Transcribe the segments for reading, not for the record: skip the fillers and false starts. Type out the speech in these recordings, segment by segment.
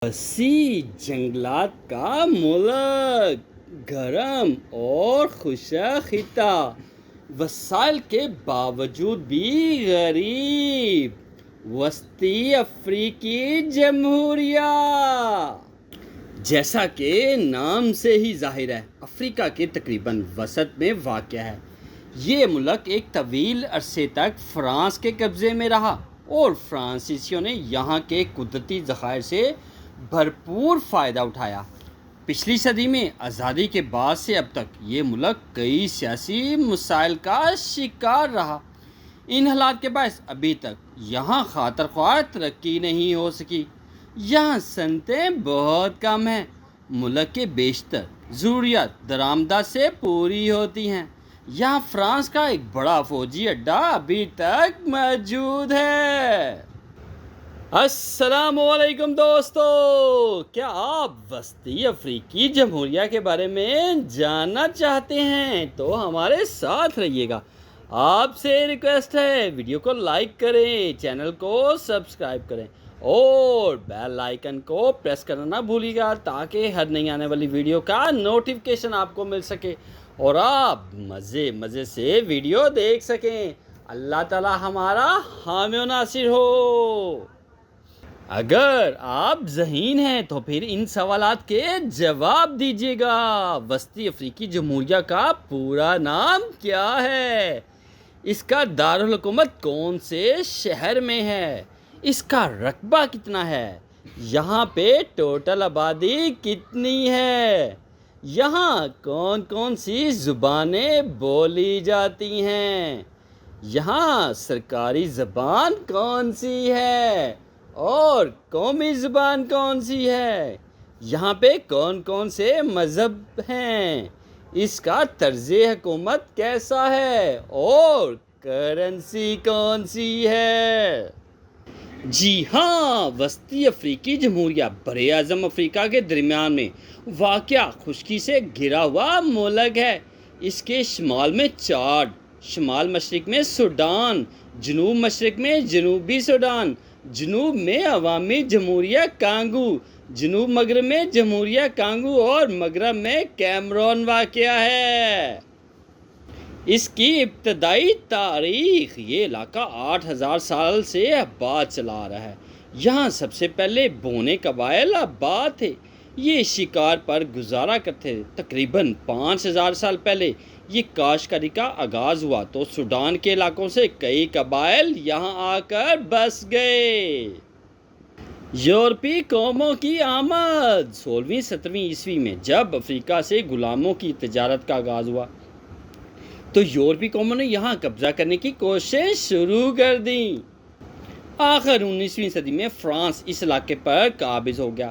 وسیع جنگلات کا ملک، گرم اور خشک خطہ، وسائل کے باوجود بھی غریب، وسطی افریقی جمہوریہ۔ جیسا کہ نام سے ہی ظاہر ہے، افریقہ کے تقریباً وسط میں واقع ہے۔ یہ ملک ایک طویل عرصے تک فرانس کے قبضے میں رہا اور فرانسیسیوں نے یہاں کے قدرتی ذخائر سے بھرپور فائدہ اٹھایا۔ پچھلی صدی میں آزادی کے بعد سے اب تک یہ ملک کئی سیاسی مسائل کا شکار رہا۔ ان حالات کے باعث ابھی تک یہاں خاطر خواہ ترقی نہیں ہو سکی۔ یہاں صنعتیں بہت کم ہیں۔ ملک کے بیشتر ضروریات درآمدات سے پوری ہوتی ہیں۔ یہاں فرانس کا ایک بڑا فوجی اڈہ ابھی تک موجود ہے۔ السلام علیکم دوستو، کیا آپ وسطی افریقی جمہوریہ کے بارے میں جاننا چاہتے ہیں تو ہمارے ساتھ رہیے گا۔ آپ سے ریکویسٹ ہے، ویڈیو کو لائک کریں، چینل کو سبسکرائب کریں اور بیل آئیکن کو پریس کرنا نہ بھولیے گا تاکہ ہر نئی آنے والی ویڈیو کا نوٹیفیکیشن آپ کو مل سکے اور آپ مزے سے ویڈیو دیکھ سکیں۔ اللہ تعالی ہمارا حامی و ناصر ہو۔ اگر آپ ذہین ہیں تو پھر ان سوالات کے جواب دیجیے گا۔ وسطی افریقی جمہوریہ کا پورا نام کیا ہے؟ اس کا دارالحکومت کون سے شہر میں ہے؟ اس کا رقبہ کتنا ہے؟ یہاں پہ ٹوٹل آبادی کتنی ہے؟ یہاں کون کون سی زبانیں بولی جاتی ہیں؟ یہاں سرکاری زبان کون سی ہے اور قومی زبان کون سی ہے؟ یہاں پہ کون کون سے مذہب ہیں؟ اس کا طرز حکومت کیسا ہے اور کرنسی کون سی ہے؟ جی ہاں، وسطی افریقی جمہوریہ براعظم افریقہ کے درمیان میں واقع خشکی سے گھرا ہوا ملک ہے۔ اس کے شمال میں چاڈ، شمال مشرق میں سوڈان، جنوب مشرق میں جنوبی سوڈان، جنوب میں عوامی جمہوریہ کانگو، جنوب مغرب میں جمہوریہ کانگو اور مغرب میں کیمرون واقع ہے۔ اس کی ابتدائی تاریخ، یہ علاقہ 8000 سال سے آباد چلا آ رہا ہے۔ یہاں سب سے پہلے بونے قبائل آباد تھے۔ یہ شکار پر گزارا کرتے تھے۔ تقریباً 5000 سال پہلے یہ کاشتکاری کا آغاز ہوا تو سوڈان کے علاقوں سے کئی قبائل یہاں آ کر بس گئے۔ یورپی قوموں کی آمد 16ویں 17ویں عیسوی میں جب افریقہ سے غلاموں کی تجارت کا آغاز ہوا تو یورپی قوموں نے یہاں قبضہ کرنے کی کوشش شروع کر دی۔ آخر 19ویں صدی میں فرانس اس علاقے پر قابض ہو گیا۔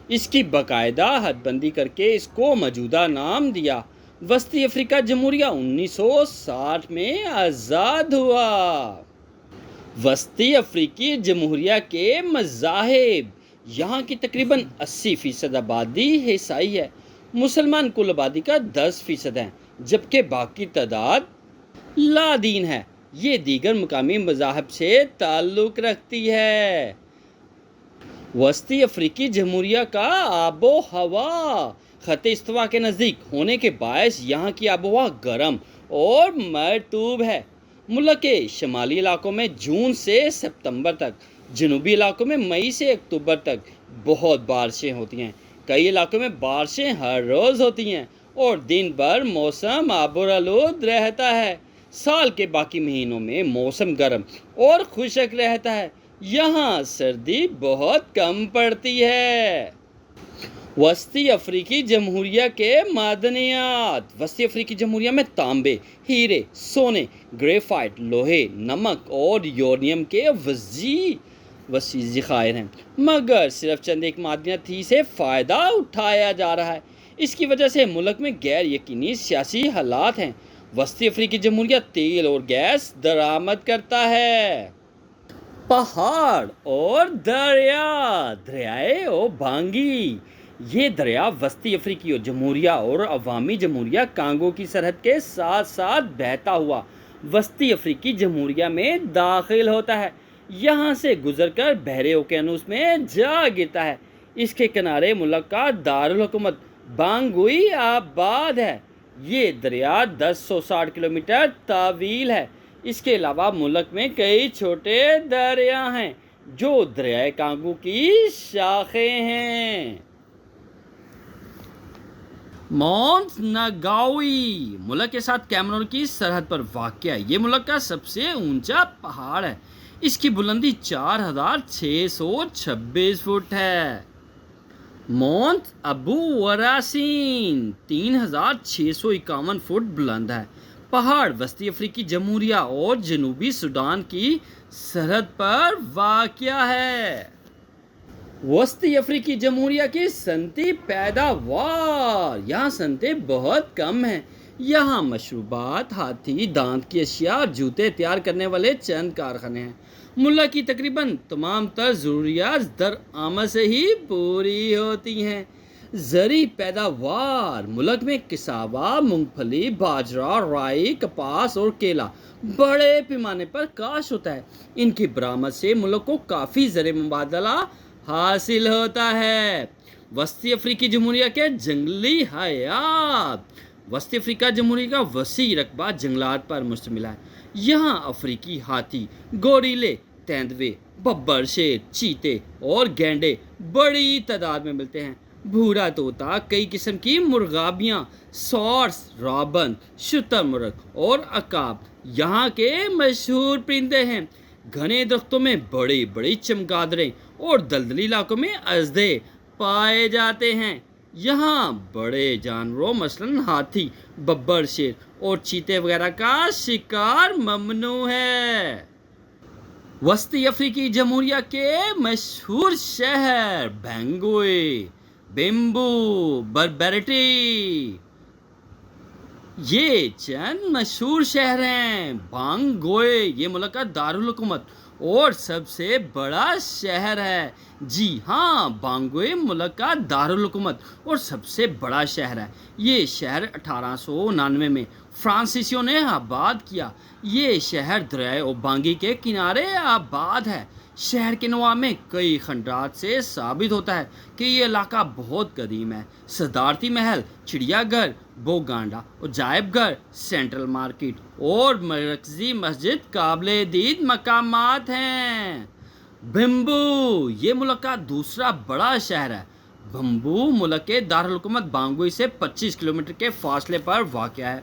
اس کی باقاعدہ حد بندی کر کے اس کو موجودہ نام دیا۔ وسطی افریقہ جمہوریہ 1960 میں آزاد ہوا۔ وسطی افریقی جمہوریہ کے مذاہب، یہاں کی تقریباً 80% آبادی عیسائی ہے۔ مسلمان کل آبادی کا 10% ہیں جبکہ باقی تعداد لا دین ہے۔ یہ دیگر مقامی مذاہب سے تعلق رکھتی ہے۔ وسطی افریقی جمہوریہ کا آب و ہوا خط استوا کے نزدیک ہونے کے باعث یہاں کی آب و ہوا گرم اور مرطوب ہے۔ ملک کے شمالی علاقوں میں جون سے ستمبر تک، جنوبی علاقوں میں مئی سے اکتوبر تک بہت بارشیں ہوتی ہیں۔ کئی علاقوں میں بارشیں ہر روز ہوتی ہیں اور دن بھر موسم آبرآلود رہتا ہے۔ سال کے باقی مہینوں میں موسم گرم اور خشک رہتا ہے۔ یہاں سردی بہت کم پڑتی ہے۔ وسطی افریقی جمہوریہ کے معدنیات، وسطی افریقی جمہوریہ میں تانبے، ہیرے، سونے، گریفائٹ، لوہے، نمک اور یورینیم کے وسیع ذخائر ہیں، مگر صرف چند ایک معدنیات ہی سے فائدہ اٹھایا جا رہا ہے۔ اس کی وجہ سے ملک میں غیر یقینی سیاسی حالات ہیں۔ وسطی افریقی جمہوریہ تیل اور گیس درآمد کرتا ہے۔ پہاڑ اور دریا، دریائے اوبانگی، یہ دریا وسطی افریقی جمہوریہ اور عوامی جمہوریہ کانگو کی سرحد کے ساتھ ساتھ بہتا ہوا وسطی افریقی جمہوریہ میں داخل ہوتا ہے۔ یہاں سے گزر کر بحر اوقیانوس میں جا گرتا ہے۔ اس کے کنارے ملک کا دارالحکومت بانگوئی آباد ہے۔ یہ دریا 1060 کلومیٹر طویل ہے۔ اس کے علاوہ ملک میں کئی چھوٹے دریا ہیں جو دریائے کانگو کی شاخیں ہیں۔ مونٹ نگاوی ملک کے ساتھ کیمرون کی سرحد پر واقع ہے۔ یہ ملک کا سب سے اونچا پہاڑ ہے۔ اس کی بلندی 4626 فٹ ہے۔ مونٹ ابو وراسین 3651 فٹ بلند ہے۔ پہاڑ وسطی افریقی جمہوریہ اور جنوبی سوڈان کی سرحد پر واقع ہے۔ وسطی افریقی جمہوریہ کی صنعتی پیداوار، یہاں صنعتیں بہت کم ہیں۔ یہاں مشروبات، ہاتھی دانت کی اشیاء اور جوتے تیار کرنے والے چند کارخانے ہیں۔ ملک کی تقریباً تمام تر ضروریات درآمد سے ہی پوری ہوتی ہیں۔ زرعی پیداوار، ملک میں کساوا، مونگ پھلی، باجرہ، رائی، کپاس اور کیلا بڑے پیمانے پر کاشت ہوتا ہے۔ ان کی برآمد سے ملک کو کافی زرعی مبادلہ حاصل ہوتا ہے۔ وسطی افریقی جمہوریہ کے جنگلی حیات، وسطی افریقہ جمہوریہ کا وسیع رقبہ جنگلات پر مشتمل ہے۔ یہاں افریقی ہاتھی، گوریلے، تیندوے، ببر، شیر، چیتے اور گینڈے بڑی تعداد میں ملتے ہیں۔ بھورا طوطا، کئی قسم کی مرغابیاں، سورس، رابن، شتر مرغ اور عقاب یہاں کے مشہور پرندے ہیں۔ گھنے درختوں میں بڑی بڑی چمگادڑیں اور دلدلی علاقوں میں اژدھے پائے جاتے ہیں۔ یہاں بڑے جانوروں مثلاً ہاتھی، ببر، شیر اور چیتے وغیرہ کا شکار ممنوع ہے۔ وسطی افریقی جمہوریہ کے مشہور شہر بانگوئی، بیمبو، بربریٹی، یہ چند مشہور شہر ہیں۔ بانگوئی یہ ملک کا دارالحکومت اور سب سے بڑا شہر ہے۔ جی ہاں، بانگوئی ملک کا دارالحکومت اور سب سے بڑا شہر ہے۔ یہ شہر 1899 میں فرانسیسیوں نے آباد کیا۔ یہ شہر دریائے اوبانگی کے کنارے آباد ہے۔ شہر کے نواح میں کئی خنڈرات سے ثابت ہوتا ہے کہ یہ علاقہ بہت قدیم ہے۔ صدارتی محل، چڑیا گھر، بوگانڈا، عجائب گھر، سینٹرل مارکیٹ اور مرکزی مسجد قابل دید مقامات ہیں۔ بمبو یہ ملک کا دوسرا بڑا شہر ہے۔ بمبو ملک کے دارالحکومت بانگوئی سے 25 کلومیٹر کے فاصلے پر واقع ہے۔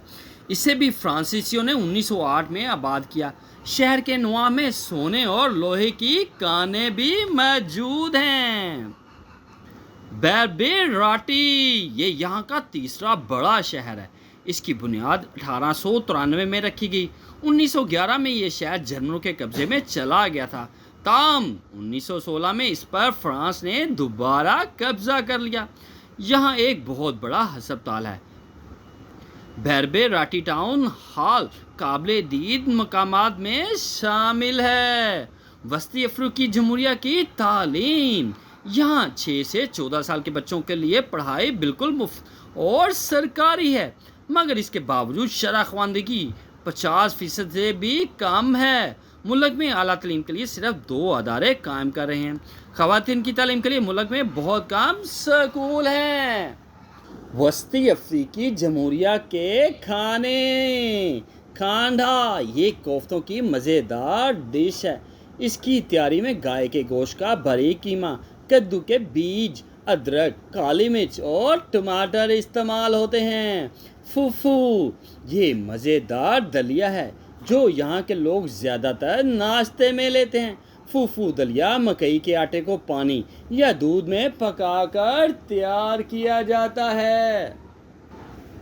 اسے بھی فرانسیسیوں نے 1908 میں آباد کیا۔ شہر کے نواح میں سونے اور لوہے کی کانیں بھی موجود ہیں۔ بربریٹی یہ یہاں کا تیسرا بڑا شہر ہے۔ اس کی بنیاد 1893 میں رکھی گئی۔ 1911 میں یہ شہر جرمنوں کے قبضے میں چلا گیا تھا، تاہم 1916 میں اس پر فرانس نے دوبارہ قبضہ کر لیا۔ یہاں ایک بہت بڑا ہسپتال ہے۔ بربریٹی ٹاؤن ہال قابل دید مقامات میں شامل ہے۔ وسطی افریقی جمہوریہ کی تعلیم، یہاں 6 سے 14 سال کے بچوں کے لیے پڑھائی بالکل مفت اور سرکاری ہے، مگر اس کے باوجود شرح خواندگی 50% سے بھی کم ہے۔ ملک میں اعلیٰ تعلیم کے لیے صرف 2 ادارے قائم کر رہے ہیں۔ خواتین کی تعلیم کے لیے ملک میں بہت کم اسکول ہیں۔ وسطی افریقی جمہوریہ کے کھانے، کھانڈا یہ کوفتوں کی مزیدار ڈش ہے۔ اس کی تیاری میں گائے کے گوشت کا باریک قیمہ، کدو کے بیج، ادرک، کالی مرچ اور ٹماٹر استعمال ہوتے ہیں۔ فوفو یہ مزیدار دلیا ہے جو یہاں کے لوگ زیادہ تر ناشتے میں لیتے ہیں۔ فوفو دلیا مکئی کے آٹے کو پانی یا دودھ میں پکا کر تیار کیا جاتا ہے۔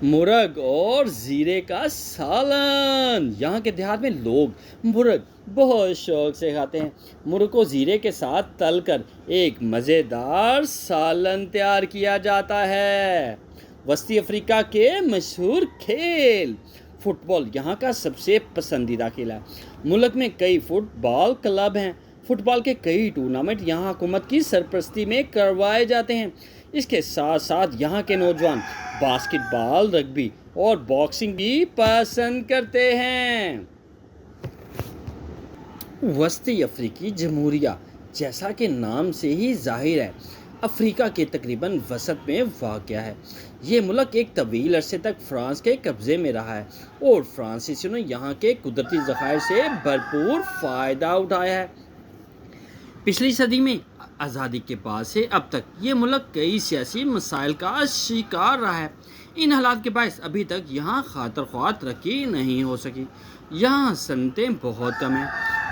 مرغ اور زیرے کا سالن، یہاں کے دیہات میں لوگ مرغ بہت شوق سے کھاتے ہیں۔ مرغ کو زیرے کے ساتھ تل کر ایک مزیدار سالن تیار کیا جاتا ہے۔ وسطی افریقہ کے مشہور کھیل، فٹ بال یہاں کا سب سے پسندیدہ کھیل ہے۔ ملک میں کئی فٹ بال کلب ہیں۔ فٹ بال کے کئی ٹورنامنٹ یہاں حکومت کی سرپرستی میں کروائے جاتے ہیں۔ اس کے ساتھ ساتھ یہاں کے نوجوان باسکٹ بال، رگبی اور باکسنگ بھی پسند کرتے ہیں۔ وسطی افریقی جمہوریہ جیسا کہ نام سے ہی ظاہر ہے، افریقہ کے تقریباً وسط میں واقع ہے۔ یہ ملک ایک طویل عرصے تک فرانس کے قبضے میں رہا ہے اور فرانسیسیوں نے یہاں کے قدرتی ذخائر سے بھرپور فائدہ اٹھایا ہے۔ پچھلی صدی میں آزادی کے بعد سے اب تک یہ ملک کئی سیاسی مسائل کا شکار رہا ہے۔ ان حالات کے باعث ابھی تک یہاں خاطر خواہ ترقی نہیں ہو سکی۔ یہاں صنعتیں بہت کم ہیں۔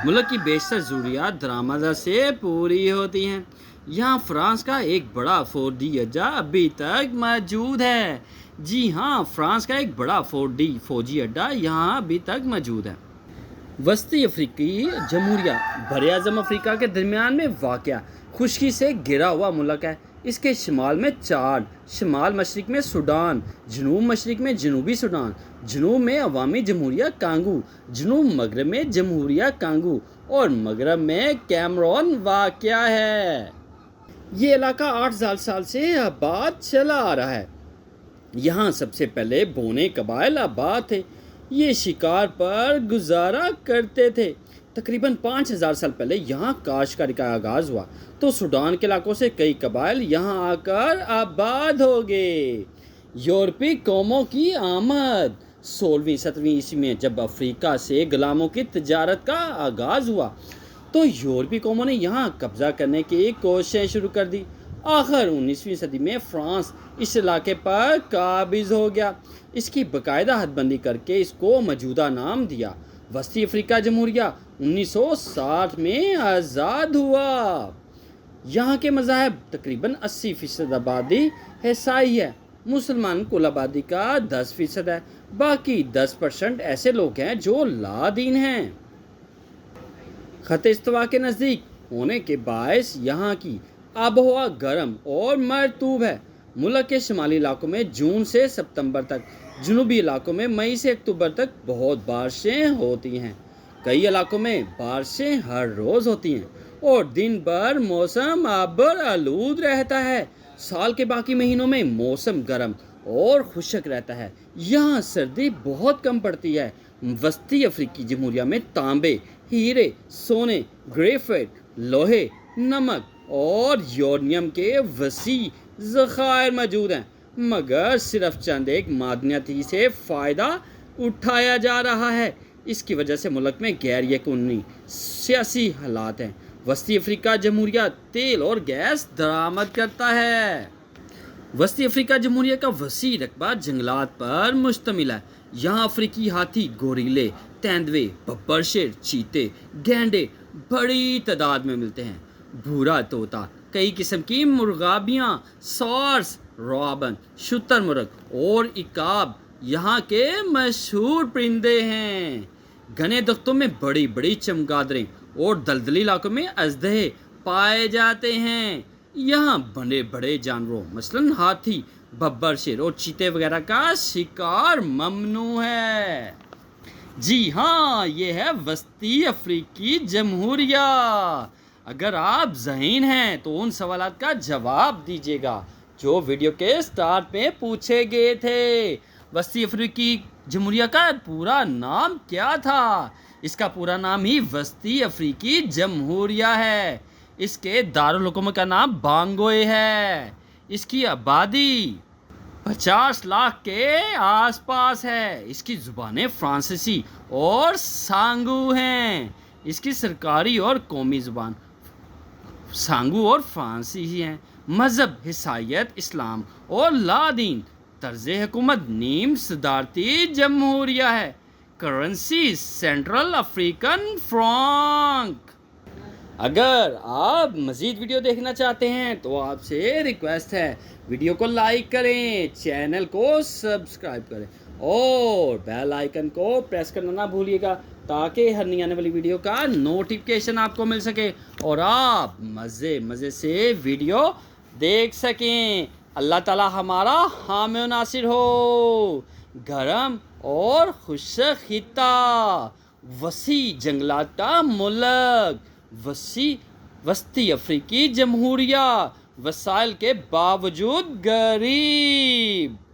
ملک کی بیشتر ضروریات درآمد سے پوری ہوتی ہیں۔ یہاں فرانس کا ایک بڑا فوجی اڈہ ابھی تک موجود ہے۔ جی ہاں، فرانس کا ایک بڑا فوجی اڈہ یہاں ابھی تک موجود ہے۔ وسطی افریقی جمہوریہ براعظم افریقہ کے درمیان میں واقع خشکی سے گھرا ہوا ملک ہے۔ اس کے شمال میں چاڈ، شمال مشرق میں سوڈان، جنوب مشرق میں جنوبی سوڈان، جنوب میں عوامی جمہوریہ کانگو، جنوب مغرب میں جمہوریہ کانگو اور مغرب میں کیمرون واقع ہے۔ یہ علاقہ 8,000 سال سے آباد چلا آ رہا ہے۔ یہاں سب سے پہلے بونے قبائل آباد تھے۔ یہ شکار پر گزارا کرتے تھے۔ تقریباً 5,000 سال پہلے یہاں کاشتکاری کا آغاز ہوا تو سوڈان کے علاقوں سے کئی قبائل یہاں آ کر آباد ہو گئے۔ یورپی قوموں کی آمد 16ویں 17ویں عیسوی میں جب افریقہ سے غلاموں کی تجارت کا آغاز ہوا تو یورپی قوموں نے یہاں قبضہ کرنے کی کوششیں شروع کر دی۔ آخر 19ویں صدی میں فرانس اس علاقے پر قابض ہو گیا۔ اس کی باقاعدہ حد بندی کر کے اس کو موجودہ نام دیا۔ وسطی افریقہ جمہوریہ 1960 میں آزاد ہوا۔ یہاں کے مذاہب تقریباً 80% آبادی عیسائی ہے۔ مسلمان کل آبادی کا 10% ہے۔ باقی 10% ایسے لوگ ہیں جو لا دین ہیں۔ خط استوا کے نزدیک ہونے کے باعث یہاں کی آب و ہوا گرم اور مرطوب ہے۔ ملک کے شمالی علاقوں میں جون سے ستمبر تک، جنوبی علاقوں میں مئی سے اکتوبر تک بہت بارشیں ہوتی ہیں۔ کئی علاقوں میں بارشیں ہر روز ہوتی ہیں اور دن بھر موسم ابر آلود رہتا ہے۔ سال کے باقی مہینوں میں موسم گرم اور خشک رہتا ہے۔ یہاں سردی بہت کم پڑتی ہے۔ وسطی افریقی جمہوریہ میں تانبے، ہیرے، سونے، گریفائٹ، لوہے، نمک اور یورینیم کے وسیع ذخائر موجود ہیں، مگر صرف چند ایک معدنیاتی سے فائدہ اٹھایا جا رہا ہے۔ اس کی وجہ سے ملک میں غیر یقینی سیاسی حالات ہیں۔ وسطی افریقہ جمہوریہ تیل اور گیس درآمد کرتا ہے۔ وسطی افریقہ جمہوریہ کا وسیع رقبہ جنگلات پر مشتمل ہے۔ یہاں افریقی ہاتھی، گوریلے، تیندوے، ببر شیر، چیتے، گینڈے بڑی تعداد میں ملتے ہیں۔ بھورا طوطا، کئی قسم کی مرغابیاں، سارس، رابن، شتر مرغ اور عقاب یہاں کے مشہور پرندے ہیں۔ گھنے درختوں میں بڑی بڑی چمگادڑیں اور دلدلی علاقوں میں اژدہے پائے جاتے ہیں۔ یہاں بڑے بڑے جانوروں مثلاً ہاتھی، ببر شیر اور چیتے وغیرہ کا شکار ممنوع ہے۔ جی ہاں، یہ ہے وسطی افریقی جمہوریہ۔ اگر آپ ذہین ہیں تو ان سوالات کا جواب دیجیے گا جو ویڈیو کے سٹارٹ میں پوچھے گئے تھے۔ وسطی افریقی جمہوریہ کا پورا نام کیا تھا؟ اس کا پورا نام ہی وسطی افریقی جمہوریہ ہے۔ اس کے دارالحکومت کا نام بانگوئے ہے۔ اس کی آبادی 50 لاکھ کے آس پاس ہے۔ اس کی زبانیں فرانسیسی اور سانگو ہیں۔ اس کی سرکاری اور قومی زبان سانگو اور فرانسیسی ہیں۔ مذہب عیسائیت، اسلام اور لا دین۔ طرز حکومت نیم صدارتی جمہوریہ ہے۔ Currency central African Franck. اگر آپ مزید ویڈیو دیکھنا چاہتے ہیں تو آپ سے ریکویسٹ ہے ویڈیو کو لائک کریں، چینل کو سبسکرائب کریں اور بیل آئیکن کو پریس کرنا نہ بھولیے گا تاکہ ہر نئی آنے والی ویڈیو کا نوٹیفکیشن آپ کو مل سکے اور آپ مزے سے ویڈیو دیکھ سکیں۔ اللہ تعالی ہمارا حامی و ناصر ہو۔ گرم اور خشک خطہ، وسیع جنگلات کا ملک، وسطی افریقی جمہوریہ، وسائل کے باوجود غریب۔